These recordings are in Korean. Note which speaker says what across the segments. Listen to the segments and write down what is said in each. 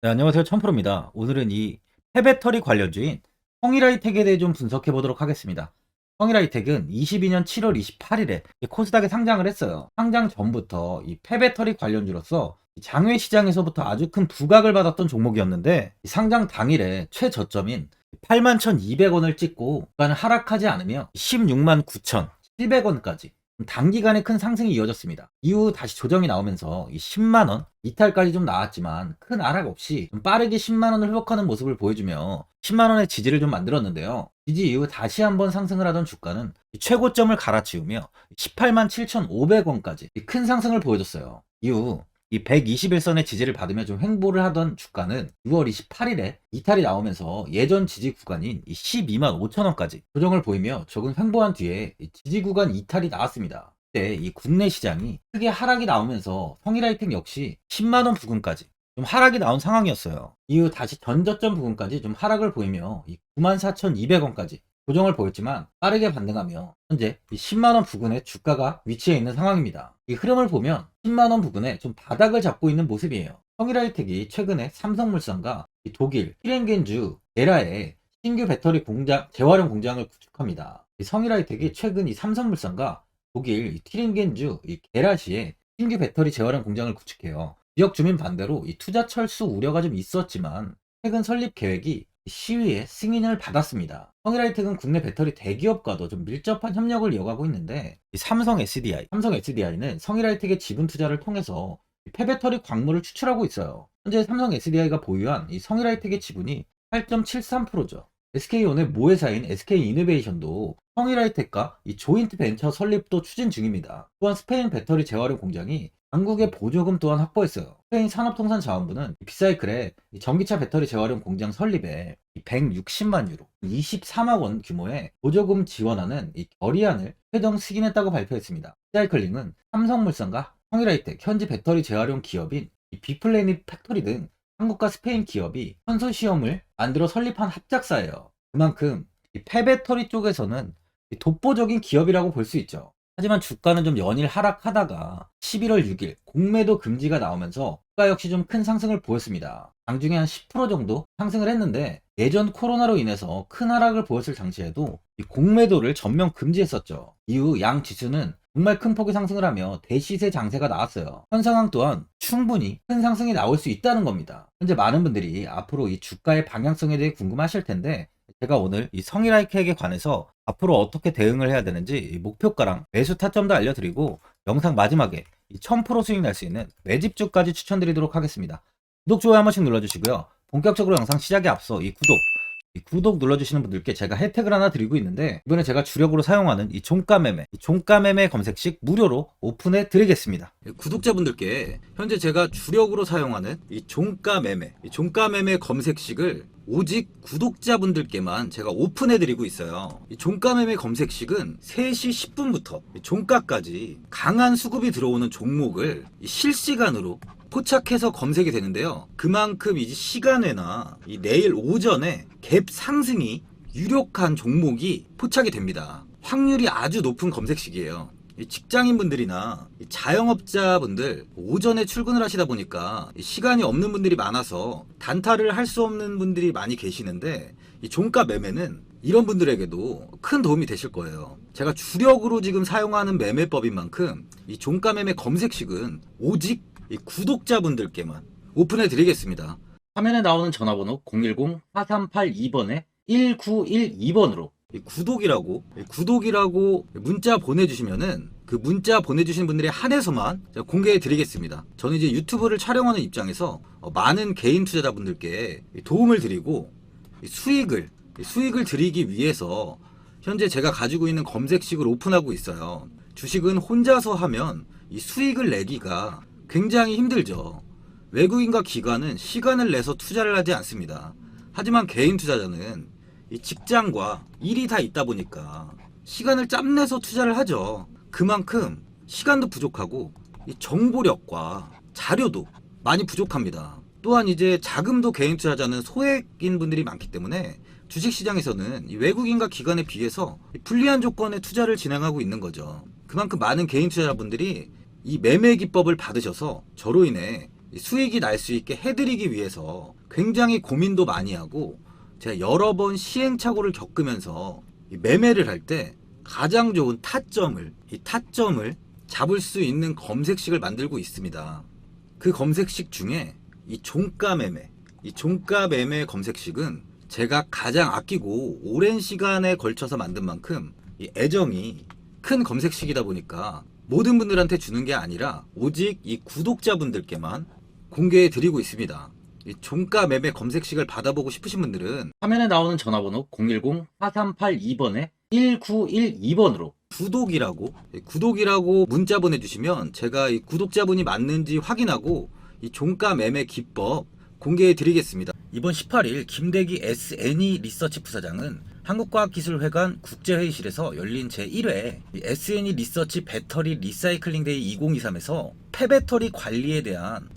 Speaker 1: 네, 안녕하세요. 천프로입니다. 오늘은 이 폐배터리 관련주인 성일하이텍에 대해 좀 분석해 보도록 하겠습니다. 성일하이텍은 22년 7월 28일에 코스닥에 상장을 했어요. 상장 전부터 이 폐배터리 관련주로서 장외 시장에서부터 아주 큰 부각을 받았던 종목이었는데 상장 당일에 최저점인 81,200원을 찍고 주가는 하락하지 않으며 16만 9,700원까지 단기간에 큰 상승이 이어졌습니다. 이후 다시 조정이 나오면서 이 10만원 이탈까지 좀 나왔지만 큰 하락 없이 좀 빠르게 10만원을 회복하는 모습을 보여주며 10만원의 지지를 좀 만들었는데요. 지지 이후 다시 한번 상승을 하던 주가는 최고점을 갈아치우며 18만 7,500원까지 큰 상승을 보여줬어요. 이후 이 121선의 지지를 받으며 좀 횡보를 하던 주가는 6월 28일에 이탈이 나오면서 예전 지지 구간인 12만 5천원까지 조정을 보이며 조금 횡보한 뒤에 지지 구간 이탈이 나왔습니다. 그때 이 국내 시장이 크게 하락이 나오면서 성일하이텍 역시 10만원 부근까지 좀 하락이 나온 상황이었어요. 이후 다시 전저점 부근까지 좀 하락을 보이며 94,200원까지 조정을 보였지만 빠르게 반등하며 현재 10만원 부근에 주가가 위치해 있는 상황입니다. 이 흐름을 보면 10만원 부근에 좀 바닥을 잡고 있는 모습이에요. 성일하이텍이 최근에 삼성물산과 독일 히렌겐주 에라에 신규 배터리 공장 재활용 공장을 구축합니다. 성일하이텍이 최근 이 삼성물산과 독일 티린겐주 게라시에 신규 배터리 재활용 공장을 구축해요. 지역 주민 반대로 이 투자 철수 우려가 좀 있었지만 최근 설립 계획이 시위의 승인을 받았습니다. 성일하이텍은 국내 배터리 대기업과도 좀 밀접한 협력을 이어가고 있는데 삼성 SDI는 성일하이텍의 지분 투자를 통해서 폐배터리 광물을 추출하고 있어요. 현재 삼성 SDI가 보유한 이 성일하이텍의 지분이 8.73%죠. SK온의 모회사인 SK이노베이션도 성일하이텍과 이 조인트 벤처 설립도 추진 중입니다. 또한 스페인 배터리 재활용 공장이 한국의 보조금 또한 확보했어요. 스페인 산업통상자원부는 비사이클의 전기차 배터리 재활용 공장 설립에 160만 유로, 24만 원 규모의 보조금 지원하는 이 결의안을 최종 승인했다고 발표했습니다. 비사이클링은 삼성물산과 성일하이텍, 현지 배터리 재활용 기업인 비플래닛 팩토리 등 한국과 스페인 기업이 컨소시엄을 만들어 설립한 합작사예요. 그만큼 이 폐배터리 쪽에서는 독보적인 기업이라고 볼 수 있죠. 하지만 주가는 좀 연일 하락하다가 11월 6일 공매도 금지가 나오면서 주가 역시 좀 큰 상승을 보였습니다. 장중에 한 10% 정도 상승을 했는데 예전 코로나로 인해서 큰 하락을 보였을 당시에도 이 공매도를 전면 금지했었죠. 이후 양 지수는 정말 큰 폭의 상승을 하며 대시세 장세가 나왔어요. 현 상황 또한 충분히 큰 상승이 나올 수 있다는 겁니다. 현재 많은 분들이 앞으로 이 주가의 방향성에 대해 궁금하실 텐데 제가 오늘 이 성일하이텍에 관해서 앞으로 어떻게 대응을 해야 되는지 목표가랑 매수 타점도 알려드리고 영상 마지막에 1000% 수익 날 수 있는 매집주까지 추천드리도록 하겠습니다. 구독, 좋아요 한 번씩 눌러주시고요. 본격적으로 영상 시작에 앞서 이 구독 눌러주시는 분들께 제가 혜택을 하나 드리고 있는데 이번에 제가 주력으로 사용하는 이 종가매매 검색식 무료로 오픈해 드리겠습니다. 구독자분들께 현재 제가 주력으로 사용하는 이 종가매매 검색식을 오직 구독자분들께만 제가 오픈해 드리고 있어요. 이 종가매매 검색식은 3시 10분부터 종가까지 강한 수급이 들어오는 종목을 실시간으로 포착해서 검색이 되는데요. 그만큼 이제 시간외나 이 내일 오전에 갭 상승이 유력한 종목이 포착이 됩니다. 확률이 아주 높은 검색식이에요. 직장인분들이나 자영업자분들 오전에 출근을 하시다 보니까 시간이 없는 분들이 많아서 단타를 할 수 없는 분들이 많이 계시는데 이 종가 매매는 이런 분들에게도 큰 도움이 되실 거예요. 제가 주력으로 지금 사용하는 매매법인 만큼 이 종가 매매 검색식은 오직 이 구독자분들께만 오픈해 드리겠습니다. 화면에 나오는 전화번호 010-4382번에 1912번으로 구독이라고 문자 보내주시면은 그 문자 보내주신 분들에 한해서만 제가 공개해 드리겠습니다. 저는 이제 유튜브를 촬영하는 입장에서 많은 개인 투자자분들께 도움을 드리고 수익을 드리기 위해서 현재 제가 가지고 있는 검색식을 오픈하고 있어요. 주식은 혼자서 하면 이 수익을 내기가 굉장히 힘들죠. 외국인과 기관은 시간을 내서 투자를 하지 않습니다. 하지만 개인 투자자는 이 직장과 일이 다 있다 보니까 시간을 짬내서 투자를 하죠. 그만큼 시간도 부족하고 이 정보력과 자료도 많이 부족합니다. 또한 이제 자금도 개인 투자자는 소액인 분들이 많기 때문에 주식시장에서는 이 외국인과 기관에 비해서 불리한 조건의 투자를 진행하고 있는 거죠. 그만큼 많은 개인 투자자분들이 이 매매 기법을 받으셔서 저로 인해 수익이 날 수 있게 해드리기 위해서 굉장히 고민도 많이 하고 제가 여러 번 시행착오를 겪으면서 매매를 할 때 가장 좋은 타점을 잡을 수 있는 검색식을 만들고 있습니다. 그 검색식 중에 이 종가 매매 검색식은 제가 가장 아끼고 오랜 시간에 걸쳐서 만든 만큼 이 애정이 큰 검색식이다 보니까 모든 분들한테 주는 게 아니라 오직 이 구독자분들께만 공개해 드리고 있습니다. 이 종가 매매 검색식을 받아보고 싶으신 분들은 화면에 나오는 전화번호 010-4382번에 1912번으로 구독이라고 문자 보내주시면 제가 이 구독자분이 맞는지 확인하고 이 종가 매매 기법 공개해 드리겠습니다. 이번 18일 김대기 SNE 리서치 부사장은 한국과학기술회관 국제회의실에서 열린 제1회 SNE 리서치 배터리 리사이클링 데이 2023에서 폐배터리 관리에 대한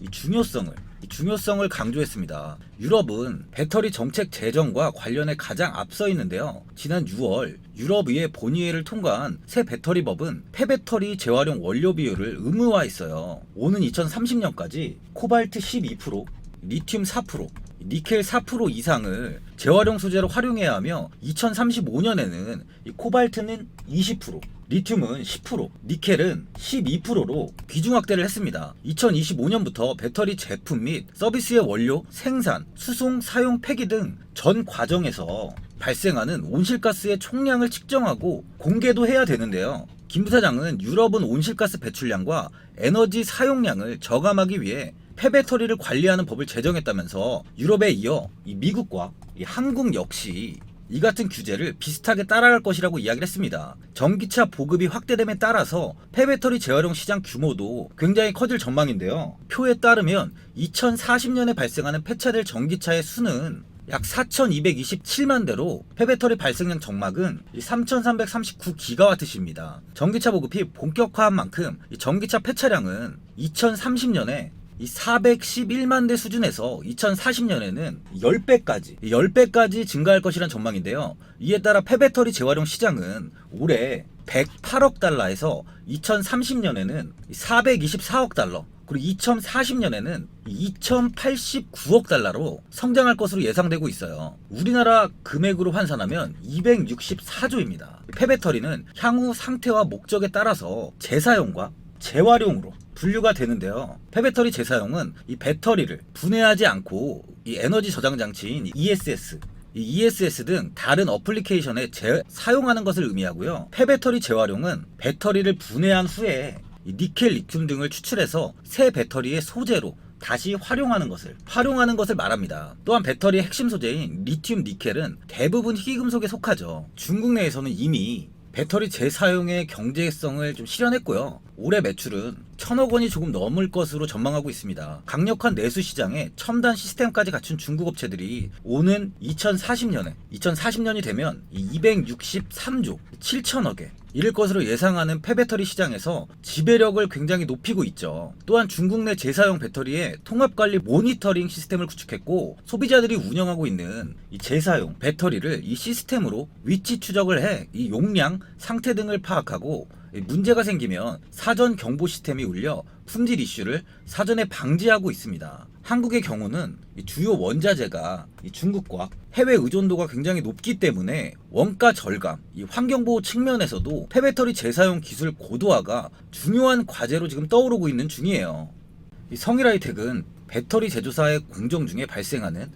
Speaker 1: 중요성을 강조했습니다. 유럽은 배터리 정책 제정과 관련해 가장 앞서 있는데요. 지난 6월 유럽의회 본의회를 통과한 새 배터리법은 폐배터리 재활용 원료 비율을 의무화했어요. 오는 2030년까지 코발트 12%, 리튬 4%, 니켈 4% 이상을 재활용 소재로 활용해야 하며 2035년에는 코발트는 20%, 리튬은 10%, 니켈은 12%로 비중 확대를 했습니다. 2025년부터 배터리 제품 및 서비스의 원료, 생산, 수송, 사용, 폐기 등 전 과정에서 발생하는 온실가스의 총량을 측정하고 공개도 해야 되는데요. 김 부사장은 유럽은 온실가스 배출량과 에너지 사용량을 저감하기 위해 폐배터리를 관리하는 법을 제정했다면서 유럽에 이어 미국과 한국 역시 이 같은 규제를 비슷하게 따라갈 것이라고 이야기를 했습니다. 전기차 보급이 확대됨에 따라서 폐배터리 재활용 시장 규모도 굉장히 커질 전망인데요. 표에 따르면 2040년에 발생하는 폐차될 전기차의 수는 약 4,227만 대로 폐배터리 발생량 정막은 3,339기가와트시입니다. 전기차 보급이 본격화한 만큼 전기차 폐차량은 2030년에 411만 대 수준에서 2040년에는 10배까지 증가할 것이란 전망인데요. 이에 따라 폐배터리 재활용 시장은 올해 108억 달러에서 2030년에는 424억 달러, 그리고 2040년에는 2089억 달러로 성장할 것으로 예상되고 있어요. 우리나라 금액으로 환산하면 264조입니다. 폐배터리는 향후 상태와 목적에 따라서 재사용과 재활용으로 분류가 되는데요. 폐배터리 재사용은 이 배터리를 분해하지 않고 이 에너지 저장 장치인 ESS 등 다른 어플리케이션에 사용하는 것을 의미하고요. 폐배터리 재활용은 배터리를 분해한 후에 니켈, 리튬 등을 추출해서 새 배터리의 소재로 다시 활용하는 것을 말합니다. 또한 배터리의 핵심 소재인 리튬, 니켈은 대부분 희귀금속에 속하죠. 중국 내에서는 이미 배터리 재사용의 경제성을 좀 실현했고요. 올해 매출은 1,000억 원이 조금 넘을 것으로 전망하고 있습니다. 강력한 내수 시장에 첨단 시스템까지 갖춘 중국 업체들이 오는 2040년이 되면 263조 7천억에 이를 것으로 예상하는 폐배터리 시장에서 지배력을 굉장히 높이고 있죠. 또한 중국 내 재사용 배터리의 통합관리 모니터링 시스템을 구축했고, 소비자들이 운영하고 있는 이 재사용 배터리를 이 시스템으로 위치 추적을 해 이 용량, 상태 등을 파악하고 문제가 생기면 사전 경보 시스템이 울려 품질 이슈를 사전에 방지하고 있습니다. 한국의 경우는 주요 원자재가 중국과 해외 의존도가 굉장히 높기 때문에 원가 절감, 환경보호 측면에서도 폐배터리 재사용 기술 고도화가 중요한 과제로 지금 떠오르고 있는 중이에요. 성일하이텍은 배터리 제조사의 공정 중에 발생하는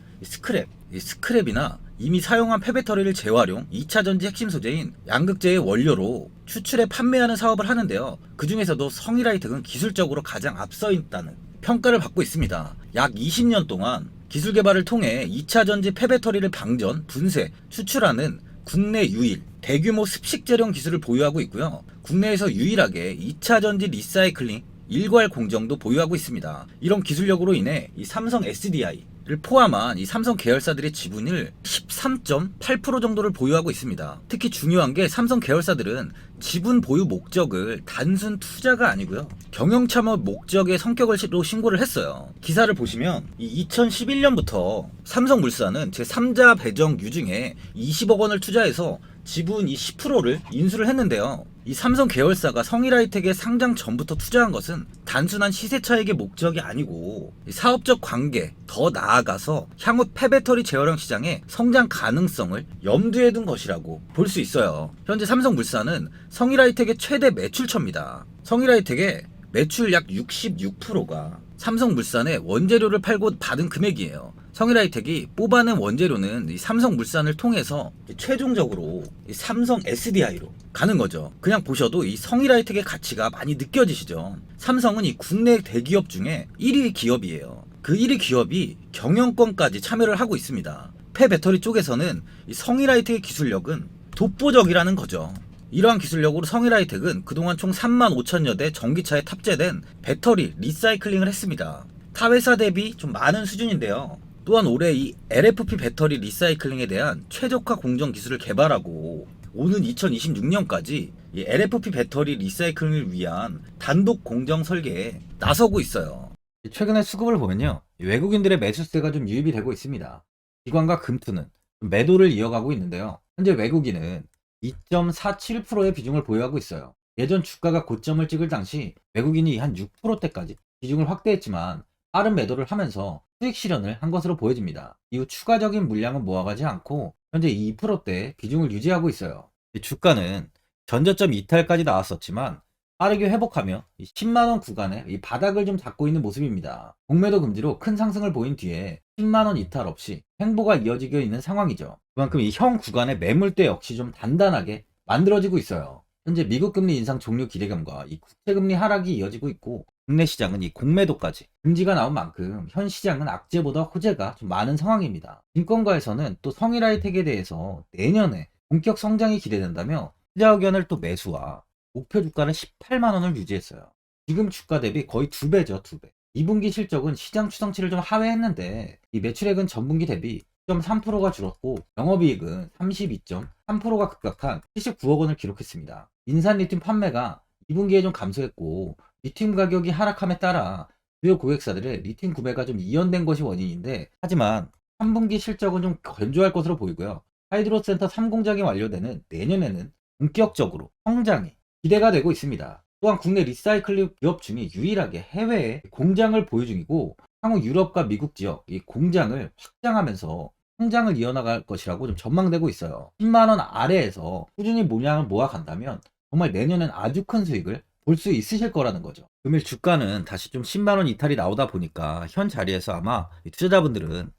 Speaker 1: 스크랩이나 이미 사용한 폐배터리를 재활용, 2차 전지 핵심 소재인 양극재의 원료로 추출해 판매하는 사업을 하는데요. 그 중에서도 성일하이텍은 기술적으로 가장 앞서 있다는 평가를 받고 있습니다. 약 20년 동안 기술 개발을 통해 2차 전지 폐배터리를 방전, 분쇄, 추출하는 국내 유일 대규모 습식 재련 기술을 보유하고 있고요. 국내에서 유일하게 2차 전지 리사이클링 일괄 공정도 보유하고 있습니다. 이런 기술력으로 인해 이 삼성 SDI를 포함한 이 삼성 계열사들의 지분을 13.8% 정도를 보유하고 있습니다. 특히 중요한 게 삼성 계열사들은 지분 보유 목적을 단순 투자가 아니고요, 경영 참여 목적의 성격으로 신고를 했어요. 기사를 보시면 2011년부터 삼성물산은 제3자 배정 유증에 20억 원을 투자해서 지분 10%를 인수를 했는데요. 이 삼성 계열사가 성일하이텍에 상장 전부터 투자한 것은 단순한 시세 차익의 목적이 아니고 사업적 관계, 더 나아가서 향후 폐배터리 재활용 시장의 성장 가능성을 염두에 둔 것이라고 볼 수 있어요. 현재 삼성물산은 성일하이텍의 최대 매출처입니다. 성일하이텍의 매출 약 66%가 삼성물산에 원재료를 팔고 받은 금액이에요. 성일하이텍이 뽑아낸 원재료는 이 삼성물산을 통해서 최종적으로 이 삼성 SDI로 가는 거죠. 그냥 보셔도 이 성일하이텍의 가치가 많이 느껴지시죠. 삼성은 이 국내 대기업 중에 1위 기업이에요. 그 1위 기업이 경영권까지 참여를 하고 있습니다. 폐배터리 쪽에서는 이 성일하이텍의 기술력은 독보적이라는 거죠. 이러한 기술력으로 성일하이텍은 그동안 총 35,000여 대 전기차에 탑재된 배터리 리사이클링을 했습니다. 타 회사 대비 좀 많은 수준인데요. 또한 올해 이 LFP 배터리 리사이클링에 대한 최적화 공정 기술을 개발하고 오는 2026년까지 이 LFP 배터리 리사이클링을 위한 단독 공정 설계에 나서고 있어요. 최근에 수급을 보면요, 외국인들의 매수세가 좀 유입이 되고 있습니다. 기관과 금투는 매도를 이어가고 있는데요. 현재 외국인은 2.47%의 비중을 보유하고 있어요. 예전 주가가 고점을 찍을 당시 외국인이 한 6%대까지 비중을 확대했지만 빠른 매도를 하면서 수익 실현을 한 것으로 보여집니다. 이후 추가적인 물량은 모아가지 않고 현재 2%대 비중을 유지하고 있어요. 주가는 전저점 이탈까지 나왔었지만 빠르게 회복하며 10만원 구간에 이 바닥을 좀 잡고 있는 모습입니다. 공매도 금지로 큰 상승을 보인 뒤에 10만원 이탈 없이 횡보가 이어지고 있는 상황이죠. 그만큼 이 형 구간의 매물대 역시 좀 단단하게 만들어지고 있어요. 현재 미국 금리 인상 종료 기대감과 이 국채금리 하락이 이어지고 있고 국내 시장은 이 공매도까지 금지가 나온 만큼 현 시장은 악재보다 호재가 좀 많은 상황입니다. 증권가에서는 또 성일하이텍에 대해서 내년에 본격 성장이 기대된다며 투자 의견을 또 매수와 목표 주가는 18만원을 유지했어요. 지금 주가 대비 거의 2배죠, 2배. 2분기 실적은 시장 추정치를 좀 하회했는데 이 매출액은 전분기 대비 10.3%가 줄었고 영업이익은 32.3%가 급락한 79억 원을 기록했습니다. 인산 리튬 판매가 2분기에 좀 감소했고 리튬 가격이 하락함에 따라 주요 고객사들의 리튬 구매가 좀 이연된 것이 원인인데 하지만 3분기 실적은 좀 견조할 것으로 보이고요. 하이드로센터 3공장이 완료되는 내년에는 본격적으로 성장이 기대가 되고 있습니다. 또한 국내 리사이클링 기업 중에 유일하게 해외에 공장을 보유 중이고 향후 유럽과 미국 지역 이 공장을 확장하면서 성장을 이어나갈 것이라고 좀 전망되고 있어요. 10만원 아래에서 꾸준히 물량을 모아간다면 정말 내년엔 아주 큰 수익을 볼 수 있으실 거라는 거죠. 금일 주가는 다시 좀 10만원 이탈이 나오다 보니까 현 자리에서 아마 투자자분들은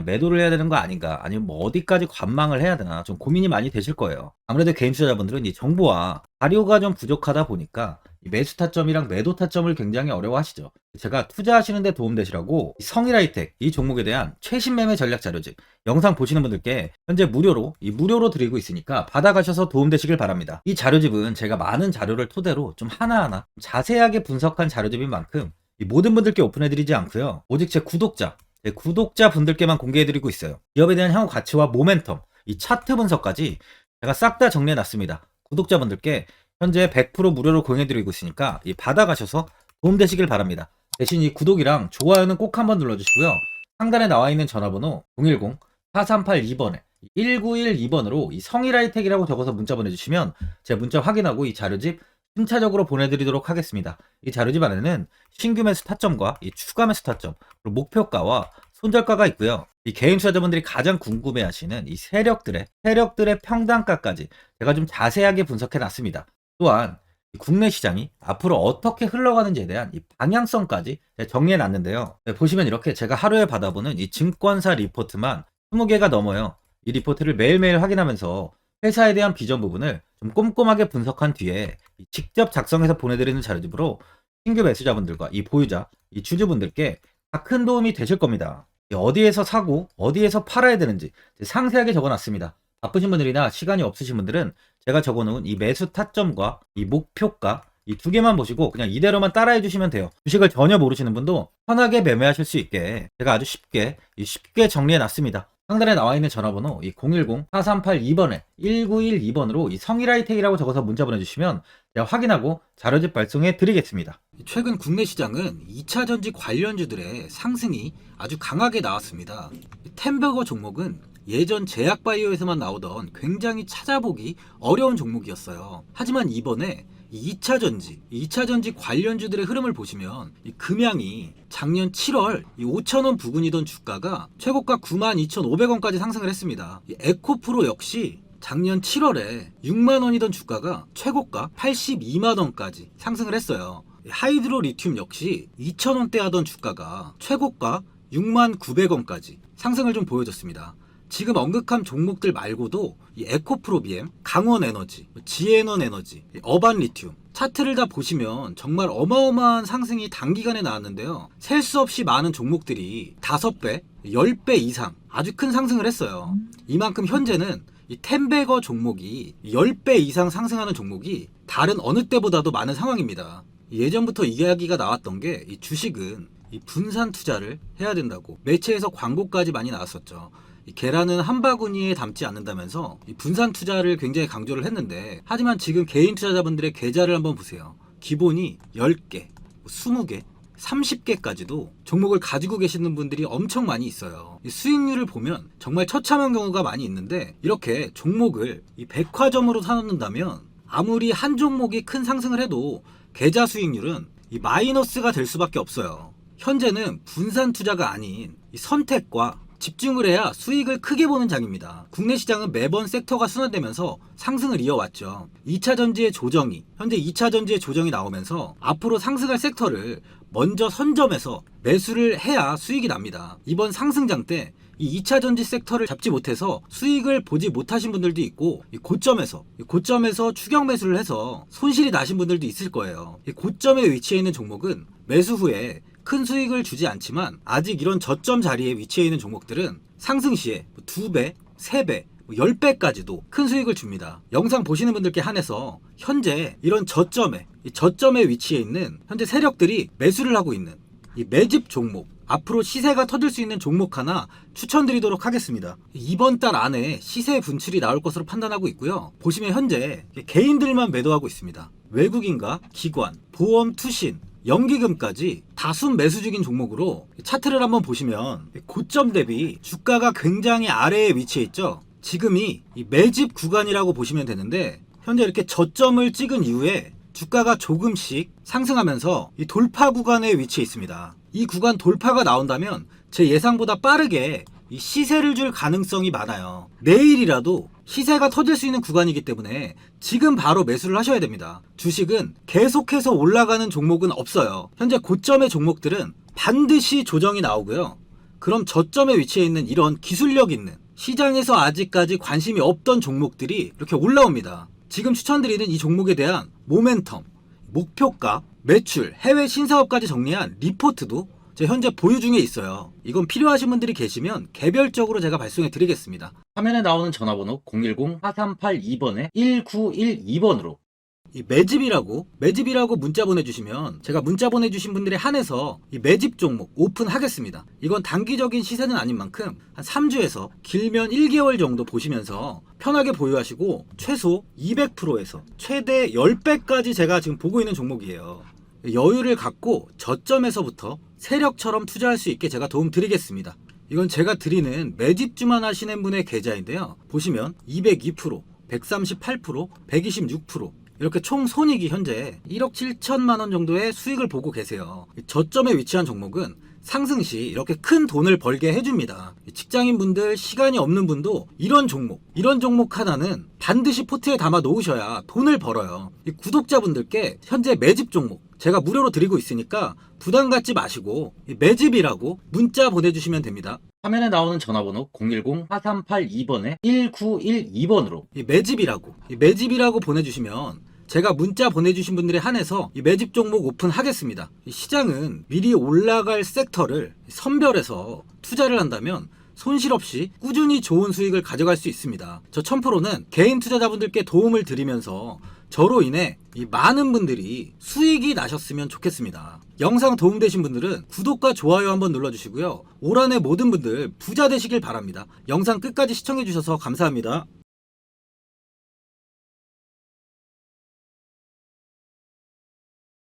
Speaker 1: 매도를 해야 되는 거 아닌가, 아니면 뭐 어디까지 관망을 해야 되나 좀 고민이 많이 되실 거예요. 아무래도 개인 투자자분들은 이 정보와 자료가 좀 부족하다 보니까 이 매수 타점이랑 매도 타점을 굉장히 어려워하시죠. 제가 투자하시는 데 도움되시라고 성일하이텍 이 종목에 대한 최신 매매 전략 자료집 영상 보시는 분들께 현재 무료로 드리고 있으니까 받아가셔서 도움되시길 바랍니다. 이 자료집은 제가 많은 자료를 토대로 좀 하나하나 자세하게 분석한 자료집인 만큼 이 모든 분들께 오픈해드리지 않고요. 오직 제 구독자분들께만 공개해드리고 있어요. 기업에 대한 향후 가치와 모멘텀, 이 차트 분석까지 제가 싹 다 정리해놨습니다. 구독자분들께 현재 100% 무료로 공유해드리고 있으니까 이 받아가셔서 도움되시길 바랍니다. 대신 이 구독이랑 좋아요는 꼭 한번 눌러주시고요. 상단에 나와있는 전화번호 010-4382번에 1912번으로 이 성일하이텍이라고 적어서 문자 보내주시면 제 문자 확인하고 이 자료집 순차적으로 보내드리도록 하겠습니다. 이 자료집 안에는 신규 매수 타점과 이 추가 매수 타점, 그리고 목표가와 손절가가 있고요. 이 개인 투자자분들이 가장 궁금해하시는 이 세력들의 평단가까지 제가 좀 자세하게 분석해 놨습니다. 또한 국내 시장이 앞으로 어떻게 흘러가는지에 대한 이 방향성까지 정리해 놨는데요. 보시면 이렇게 제가 하루에 받아보는 이 증권사 리포트만 20개가 넘어요. 이 리포트를 매일매일 확인하면서 회사에 대한 비전 부분을 좀 꼼꼼하게 분석한 뒤에 직접 작성해서 보내드리는 자료집으로 신규 매수자분들과 이 보유자, 이 주주분들께 다 큰 도움이 되실 겁니다. 어디에서 사고 어디에서 팔아야 되는지 상세하게 적어놨습니다. 바쁘신 분들이나 시간이 없으신 분들은 제가 적어놓은 이 매수 타점과 이 목표가 이 두 개만 보시고 그냥 이대로만 따라해 주시면 돼요. 주식을 전혀 모르시는 분도 편하게 매매하실 수 있게 제가 아주 쉽게 정리해 놨습니다. 상단에 나와 있는 전화번호 이 010-4382번에 1912번으로 이 성일하이텍이라고 적어서 문자 보내주시면 제가 확인하고 자료집 발송해 드리겠습니다. 최근 국내 시장은 2차 전지 관련주들의 상승이 아주 강하게 나왔습니다. 템버거 종목은 예전 제약바이오에서만 나오던 굉장히 찾아보기 어려운 종목이었어요. 하지만 이번에 2차전지 관련주들의 흐름을 보시면 이 금양이 작년 7월 5,000원 부근이던 주가가 최고가 92,500원까지 상승을 했습니다. 이 에코프로 역시 작년 7월에 6만원이던 주가가 최고가 82만원까지 상승을 했어요. 하이드로 리튬 역시 2,000원대 하던 주가가 최고가 69,900원까지 상승을 좀 보여줬습니다. 지금 언급한 종목들 말고도 이 에코프로비엠, 강원에너지, 지에너에너지, 어반리튬 차트를 다 보시면 정말 어마어마한 상승이 단기간에 나왔는데요. 셀 수 없이 많은 종목들이 5배, 10배 이상 아주 큰 상승을 했어요. 이만큼 현재는 이 텐베거 종목이 10배 이상 상승하는 종목이 다른 어느 때보다도 많은 상황입니다. 예전부터 이야기가 나왔던 게 이 주식은 이 분산 투자를 해야 된다고 매체에서 광고까지 많이 나왔었죠. 이 계란은 한 바구니에 담지 않는다면서 이 분산 투자를 굉장히 강조를 했는데, 하지만 지금 개인 투자자분들의 계좌를 한번 보세요. 기본이 10개, 20개, 30개까지도 종목을 가지고 계시는 분들이 엄청 많이 있어요. 이 수익률을 보면 정말 처참한 경우가 많이 있는데, 이렇게 종목을 이 백화점으로 사놓는다면 아무리 한 종목이 큰 상승을 해도 계좌 수익률은 이 마이너스가 될 수밖에 없어요. 현재는 분산 투자가 아닌 이 선택과 집중을 해야 수익을 크게 보는 장입니다. 국내 시장은 매번 섹터가 순환되면서 상승을 이어왔죠. 2차전지의 조정이, 현재 2차전지의 조정이 나오면서 앞으로 상승할 섹터를 먼저 선점해서 매수를 해야 수익이 납니다. 이번 상승장 때 이 2차전지 섹터를 잡지 못해서 수익을 보지 못하신 분들도 있고, 이 고점에서 추격 매수를 해서 손실이 나신 분들도 있을 거예요. 이 고점에 위치해 있는 종목은 매수 후에 큰 수익을 주지 않지만, 아직 이런 저점 자리에 위치해 있는 종목들은 상승 시에 2배, 3배, 10배까지도 큰 수익을 줍니다. 영상 보시는 분들께 한해서 현재 이런 저점에 위치해 있는 현재 세력들이 매수를 하고 있는 이 매집 종목, 앞으로 시세가 터질 수 있는 종목 하나 추천드리도록 하겠습니다. 이번 달 안에 시세 분출이 나올 것으로 판단하고 있고요. 보시면 현재 개인들만 매도하고 있습니다. 외국인과 기관, 보험, 투신, 연기금까지 다수 매수 중인 종목으로 차트를 한번 보시면 고점 대비 주가가 굉장히 아래에 위치해 있죠. 지금이 이 매집 구간이라고 보시면 되는데, 현재 이렇게 저점을 찍은 이후에 주가가 조금씩 상승하면서 이 돌파 구간에 위치해 있습니다. 이 구간 돌파가 나온다면 제 예상보다 빠르게 이 시세를 줄 가능성이 많아요. 내일이라도 시세가 터질 수 있는 구간이기 때문에 지금 바로 매수를 하셔야 됩니다. 주식은 계속해서 올라가는 종목은 없어요. 현재 고점의 종목들은 반드시 조정이 나오고요. 그럼 저점에 위치해 있는 이런 기술력 있는, 시장에서 아직까지 관심이 없던 종목들이 이렇게 올라옵니다. 지금 추천드리는 이 종목에 대한 모멘텀, 목표가, 매출, 해외 신사업까지 정리한 리포트도 제 현재 보유 중에 있어요. 이건 필요하신 분들이 계시면 개별적으로 제가 발송해 드리겠습니다. 화면에 나오는 전화번호 010-4382번에 1912번으로 이 매집이라고 문자 보내주시면 제가 문자 보내주신 분들에 한해서 이 매집 종목 오픈하겠습니다. 이건 단기적인 시세는 아닌 만큼 한 3주에서 길면 1개월 정도 보시면서 편하게 보유하시고, 최소 200%에서 최대 10배까지 제가 지금 보고 있는 종목이에요. 여유를 갖고 저점에서부터 세력처럼 투자할 수 있게 제가 도움 드리겠습니다. 이건 제가 드리는 매집주만 하시는 분의 계좌인데요. 보시면 202%, 138%, 126%, 이렇게 총 손익이 현재 1억 7천만 원 정도의 수익을 보고 계세요. 저점에 위치한 종목은 상승 시 이렇게 큰 돈을 벌게 해줍니다. 직장인분들, 시간이 없는 분도 이런 종목 하나는 반드시 포트에 담아 놓으셔야 돈을 벌어요. 이 구독자분들께 현재 매집 종목 제가 무료로 드리고 있으니까 부담 갖지 마시고 매집이라고 문자 보내주시면 됩니다. 화면에 나오는 전화번호 010-4382번에 1912번으로 매집이라고 보내주시면 제가 문자 보내주신 분들에 한해서 이 매집 종목 오픈하겠습니다. 시장은 미리 올라갈 섹터를 선별해서 투자를 한다면 손실 없이 꾸준히 좋은 수익을 가져갈 수 있습니다. 저 1000%는 개인 투자자분들께 도움을 드리면서 저로 인해 이 많은 분들이 수익이 나셨으면 좋겠습니다. 영상 도움되신 분들은 구독과 좋아요 한번 눌러주시고요. 올 한해 모든 분들 부자 되시길 바랍니다. 영상 끝까지 시청해주셔서 감사합니다.